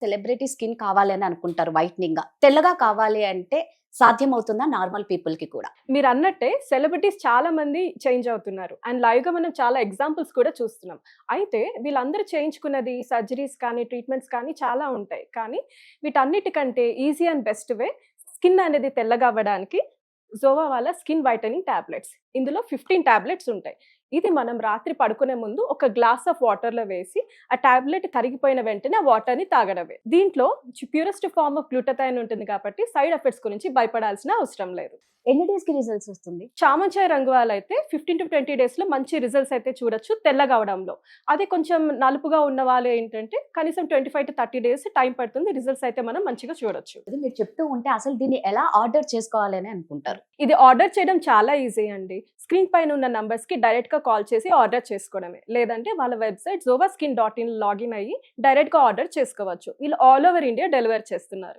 Celebrity skin కావాలి అని అనుకుంటారు వైట్నింగ్ గా. తెల్లగా కావాలి అంటే సాధ్యమవుతుందా నార్మల్ పీపుల్ కి కూడా? మీరు అన్నట్టే సెలబ్రిటీస్ చాలా మంది చేంజ్ అవుతున్నారు అండ్ లైవ్ గా మనం చాలా ఎగ్జాంపుల్స్ కూడా చూస్తున్నాం. అయితే వీళ్ళందరూ చేయించుకున్నది సర్జరీస్ కానీ ట్రీట్మెంట్స్ కానీ చాలా ఉంటాయి. కానీ వీటన్నిటికంటే easy and best way skin అనేది తెల్లగా అవ్వడానికి జోవా వాళ్ళ స్కిన్ వైటనింగ్ టాబ్లెట్స్. ఇందులో 15 టాబ్లెట్స్ ఉంటాయి. ఇది మనం రాత్రి పడుకునే ముందు ఒక గ్లాస్ ఆఫ్ వాటర్‌లో వేసి ఆ టాబ్లెట్ కరిగిపోయిన వెంటనే ఆ వాటర్‌ని తాగడమే. దీంట్లో ప్యూరెస్ట్ ఫార్మ్ ఆఫ్ గ్లూటథైన్ ఉంటుంది కాబట్టి సైడ్ ఎఫెక్ట్స్ గురించి భయపడాల్సిన అవసరం లేదు. ఎన్ని డేస్ కి రిజల్ట్స్ వస్తుంది? చామంచాయ రంగు వాళ్ళైతే 15-20 డేస్‌లో మంచి రిజల్ట్స్ అయితే చూడొచ్చు తెల్లగా అవ్వడంలో. అదే కొంచెం నలుపుగా ఉన్న వాళ్ళు ఏంటంటే కనీసం 25-30 డేస్ టైం పడుతుంది. రిజల్ట్స్ అయితే మనం మంచిగా చూడొచ్చు. అది మీరు చెప్తూ ఉంటే అసలు దీన్ని ఎలా ఆర్డర్ చేసుకోవాలి అని అనుకుంటారు. ఇది ఆర్డర్ చేయడం చాలా ఈజీ అండి. స్క్రీన్ పైన ఉన్న నంబర్స్‌కి డైరెక్ట్‌గా కాల్ చేసి ఆర్డర్ చేసుకోవడమే. లేదంటే వాళ్ళ వెబ్‌సైట్ zovaskin.in లాగిన్ అయ్యి డైరెక్ట్‌గా ఆర్డర్ చేసుకోవచ్చు. వీళ్ళు ఆల్ ఓవర్ ఇండియా డెలివరీ చేస్తున్నారు.